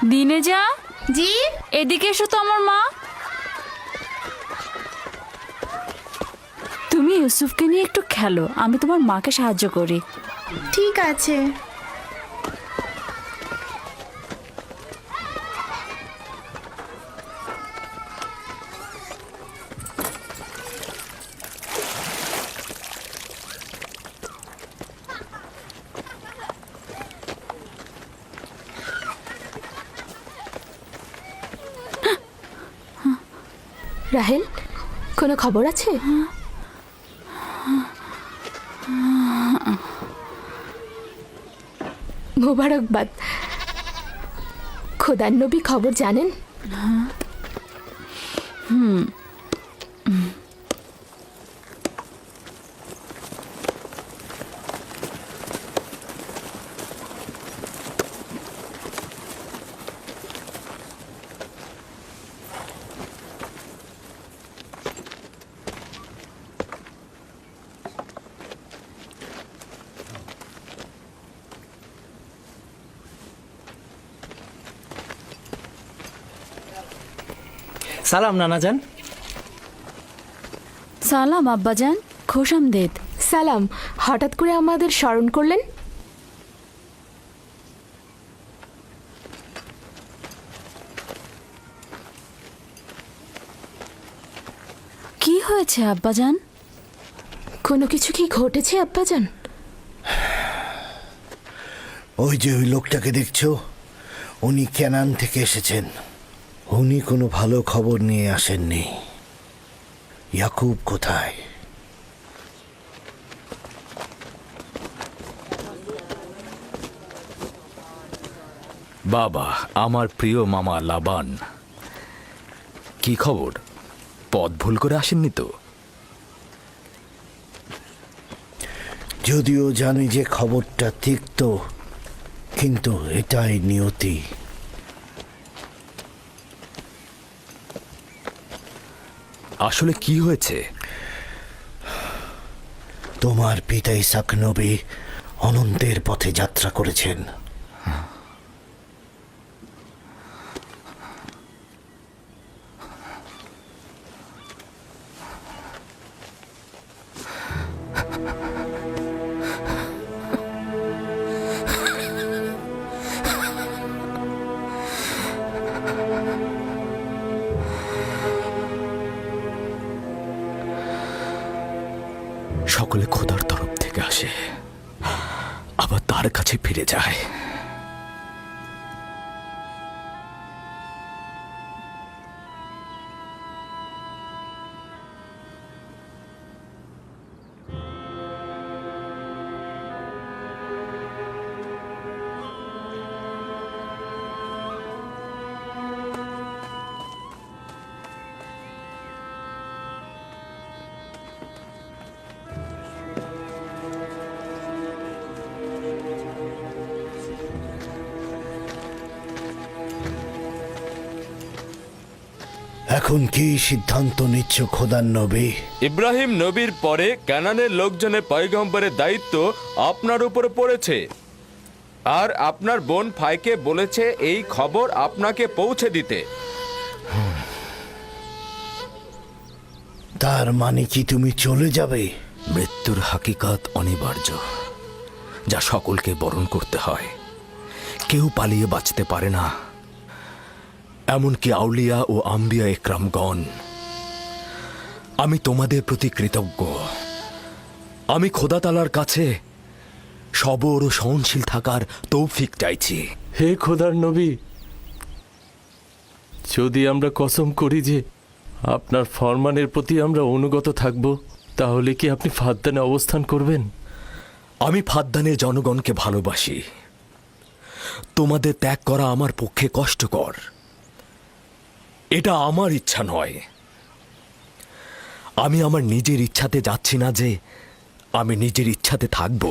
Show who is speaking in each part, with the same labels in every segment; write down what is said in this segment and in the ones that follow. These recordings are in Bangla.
Speaker 1: দিনে যা
Speaker 2: জি
Speaker 1: এদিকে এসো তো আমার মা। তুমি ইউসুফকে নিয়ে একটু খেলো, আমি তোমার মাকে সাহায্য করি।
Speaker 2: ঠিক আছে।
Speaker 3: রাহেল, কোনো খবর আছে? মোবারকবাদ। খোদার নবী খবর জানেন?
Speaker 4: সালাম নানাজান।
Speaker 1: সালাম আব্বাজান, খোশামদেদ।
Speaker 3: সালাম। হঠাৎ করে আমাদের স্মরণ করলেন?
Speaker 1: কি হয়েছে আব্বাজান?
Speaker 3: কোনো কিছু কি ঘটেছে আব্বাজান?
Speaker 5: ওই যে ওই লোকটাকে দেখছো, উনি কেনান থেকে এসেছেন। উনি কোনো ভালো খবর নিয়ে আসেননি। ইয়াকুব কোথায়?
Speaker 6: বাবা, আমার প্রিয় মামা লাবান, কি খবর? পথ ভুল করে আসেননি তো?
Speaker 5: যদিও জানি যে খবরটা তিক্ত, কিন্তু এটাই নিয়তি।
Speaker 6: আসলে কি হয়েছে?
Speaker 5: তোমার পিতা ইসাক নবী অনন্তের পথে যাত্রা করেছেন।
Speaker 6: সকলে খোদার তরফ থেকে আসে, আবার তার কাছে ফিরে যায়।
Speaker 5: এখন কি সিদ্ধান্ত নিচ্ছ খোদার নবী?
Speaker 7: ইব্রাহিম নবীর পরে কানানের লোকজনের পয়গম্বরের দায়িত্ব আপনার উপরে পড়েছে, আর আপনার বোন ফাইকে বলেছে এই খবর আপনাকে পৌঁছে দিতে।
Speaker 5: তার মানে কি তুমি চলে যাবে?
Speaker 6: মৃত্যুর হাকিকাত অনিবার্য, যা সকলকে বরণ করতে হয়। কেউ পালিয়ে বাঁচতে পারে না, এমনকি আউলিয়া ও আম্বিয়া একরামগণ। আমি তোমাদের প্রতি কৃতজ্ঞ। আমি খোদা তাআলার কাছে সবর ও সহনশীল থাকার তৌফিক চাইছি।
Speaker 8: হে খোদার নবী, যদি আমরা কসম করি যে আপনার ফরমানের প্রতি আমরা অনুগত থাকব, তাহলে কি আপনি ফাদ্দানে অবস্থান করবেন?
Speaker 6: আমি ফাদ্দানের জনগণকে ভালোবাসি। তোমাদের ত্যাগ করা আমার পক্ষে কষ্টকর। এটা আমার ইচ্ছা নয়। আমি আমার নিজের ইচ্ছাতে যাচ্ছি না যে আমি নিজের ইচ্ছাতে থাকব।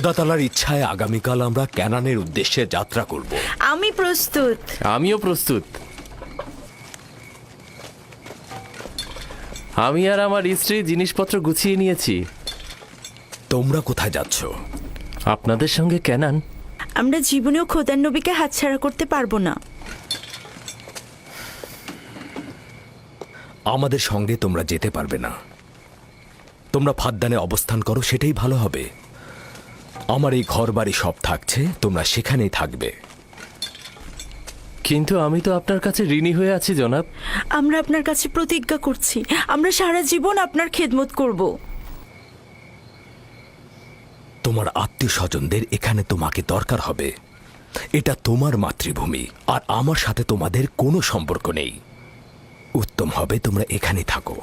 Speaker 6: খোদা তাআলার ইচ্ছায় আগামীকাল আমরা ক্যানানের উদ্দেশ্যে যাত্রা করব।
Speaker 1: আমি প্রস্তুত।
Speaker 8: আমিও প্রস্তুত। আমি আর আমার স্ত্রী জিনিসপত্র গুছিয়ে নিয়েছি।
Speaker 6: তোমরা কোথায় যাচ্ছ?
Speaker 8: আপনাদের সঙ্গে ক্যানান।
Speaker 1: আমরা জীবনেও খোদার নবীকে হাতছাড়া করতে পারবো না।
Speaker 6: আমাদের সঙ্গে তোমরা যেতে পারবে না। তোমরা ফাদ্দানে অবস্থান করো, সেটাই ভালো হবে। আমার এই ঘর বাড়ি সব থাকছে, তোমরা সেখানেই থাকবে।
Speaker 8: কিন্তু আমি তো আপনার কাছে ঋণী হয়ে আছি জনাব।
Speaker 1: আমরা আপনার কাছে প্রতিজ্ঞা করছি, আমরা সারা জীবন আপনার খেদমত করব।
Speaker 6: তোমার আত্মীয় স্বজনদের এখানে তোমাকে দরকার হবে। এটা তোমার মাতৃভূমি, আর আমার সাথে তোমাদের কোনো সম্পর্ক নেই। উত্তম হবে তোমরা এখানে থাকো।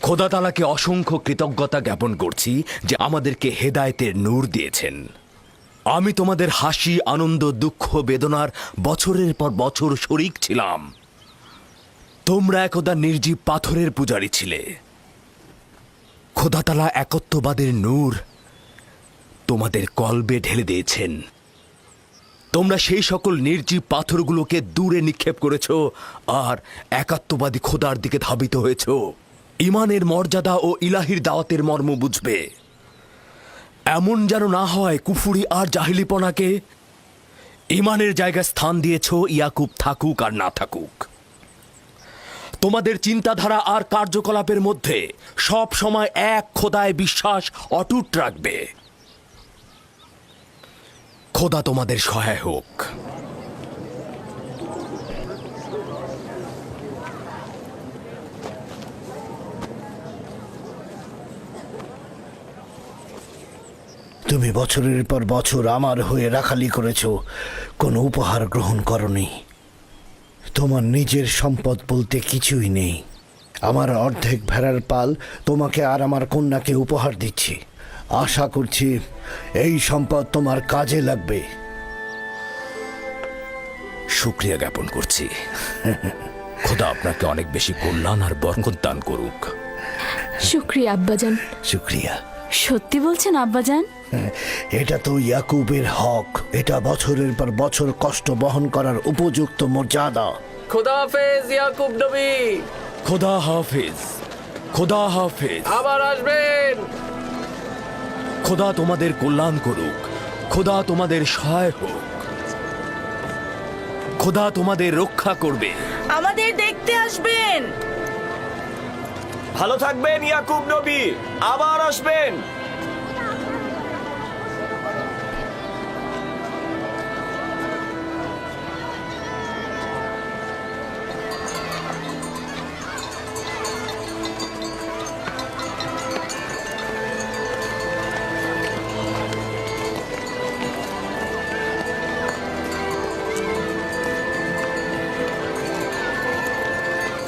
Speaker 6: খোদা তাআলাকে অসংখ্য কৃতজ্ঞতা জ্ঞাপন করছি যে আমাদেরকে হেদায়েতের নূর দিয়েছেন। আমি তোমাদের হাসি, আনন্দ, দুঃখ, বেদনার বছরের পর বছর শরিক ছিলাম। তোমরা একদা নির্জীব পাথরের পূজারী ছিলে। খোদা তাআলা একত্ববাদের নূর তোমাদের কলবে ঢেলে দিয়েছেন। তোমরা সেই সকল নির্জীব পাথরগুলোকে দূরে নিক্ষেপ করেছ আর একাত্মবাদী খোদার দিকে ধাবিত হয়েছ। ঈমানের মর্যাদা ও ইলাহির দাওয়াতের মর্ম বুঝবে। এমন যেন না হয় কুফুরি আর জাহিলিপনাকে ঈমানের জায়গায় স্থান দিয়েছ, ইয়াকুব থাকুক আর না থাকুক। তোমাদের চিন্তাধারা আর কার্যকলাপের মধ্যে সব সময় এক খোদায় বিশ্বাস অটুট রাখবে। খোদা তোমাদের সহায় হোক।
Speaker 5: তুমি বছরের পর বছর আমার হয়ে রাখালি করেছ, কোনো উপহার গ্রহণ করনি। তোমার নিজের সম্পদ বলতে কিছুই নেই। আমার অর্ধেক ভেড়ার পাল তোমাকে আর আমার কন্যাকে উপহার দিচ্ছি। আশা করছি এই সম্পদ তোমার কাজে লাগবে।
Speaker 6: শুকরিয়া জ্ঞাপন করছি। খোদা আপনাকে অনেক বেশি কল্যাণ আর বরকত দান করুক।
Speaker 3: শুক্রিয়া আব্বাজান।
Speaker 5: শুক্রিয়া।
Speaker 1: সত্যি বলছেন আব্বাজান?
Speaker 5: এটা তো ইয়াকুবের হক। এটা বছরের পর বছর কষ্ট বহন করার উপযুক্ত মর্যাদা।
Speaker 8: খোদা হাফেজ ইয়াকুব নবী।
Speaker 6: খোদা হাফেজ। খোদা হাফেজ।
Speaker 8: আবার আসবেন।
Speaker 6: খোদা তোমাদের কল্যাণ করুক। খোদা তোমাদের সহায় হোক। খোদা তোমাদের রক্ষা করবে।
Speaker 1: আমাদের দেখতে আসবেন।
Speaker 2: ভালো থাকবেন ইয়াকুব নবী, আবার আসবেন।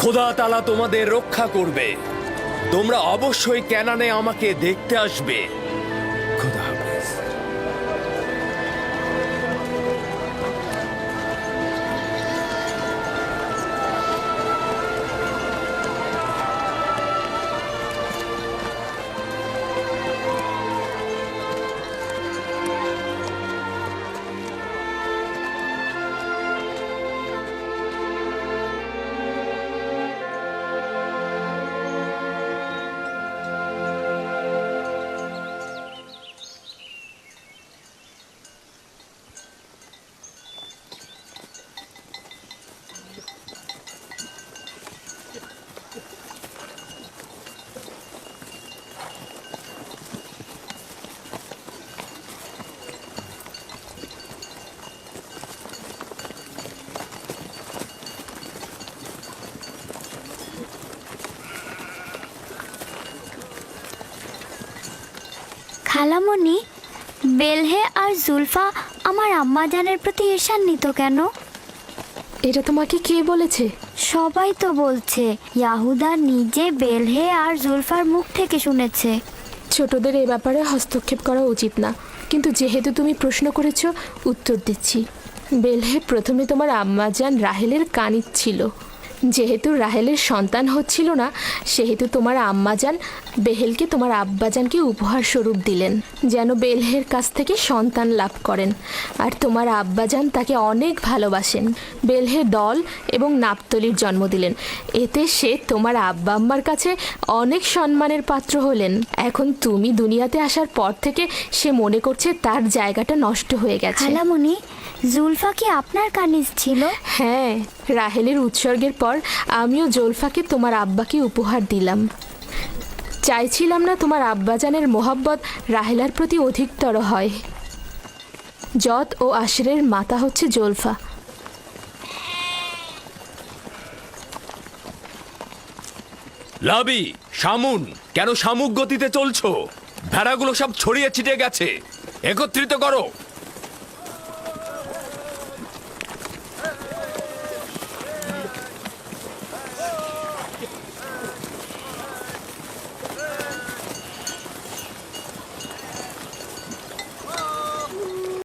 Speaker 6: খোদা তাআলা তোমাদের রক্ষা করবে। তোমরা অবশ্যই ক্যানানে আমাকে দেখতে আসবে। খোদা হাফেজ।
Speaker 9: খালামণি, বেলহে আর জুলফা আমার আম্মাজানের প্রতি ঈর্ষান্বিত কেন?
Speaker 3: এটা তোমাকে কে বলেছে?
Speaker 9: সবাই তো বলছে। ইয়াহুদা নিজে বেলহে আর জুলফার মুখ থেকে শুনেছে।
Speaker 3: ছোটদের এ ব্যাপারে হস্তক্ষেপ করা উচিত না, কিন্তু যেহেতু তুমি প্রশ্ন করেছো, উত্তর দিচ্ছি। বেলহে প্রথমে তোমার আম্মাজান রাহেলের কানিজ ছিল, যেহেতু রাহেলের সন্তান হচ্ছিল না, সেহেতু তোমার আম্মাজান বেহেলকে তোমার আব্বাজানকে উপহার স্বরূপ দিলেন, যেন বেলহের কাছ থেকে সন্তান লাভ করেন। আর তোমার আব্বাজান তাকে অনেক ভালোবাসেন। বেলহে দল এবং নাপতলির জন্ম দিলেন। এতে সে তোমার আব্বা আম্মার কাছে অনেক সম্মানের পাত্র হলেন। এখন তুমি দুনিয়াতে আসার পর থেকে সে মনে করছে তার জায়গাটা নষ্ট হয়ে গেছে।
Speaker 9: খালামণি, জুলফা কি আপনার কানিজ ছিল?
Speaker 3: হ্যাঁ, রাহেলের উৎসর্গের পর আমিও জোলফাকে তোমার আব্বাকে উপহার দিলাম। চাইছিলাম না তোমার আব্বাজানের মোহাব্বত রাহেলার প্রতি অধিকতর হয়। জত ও আশরের মাতা হচ্ছে জোলফা।
Speaker 7: লাবি, শামুন, কেন শামুক গতিতে চলছো? ভেড়াগুলো সব ছড়িয়ে ছিটে গেছে, একত্রিত করো।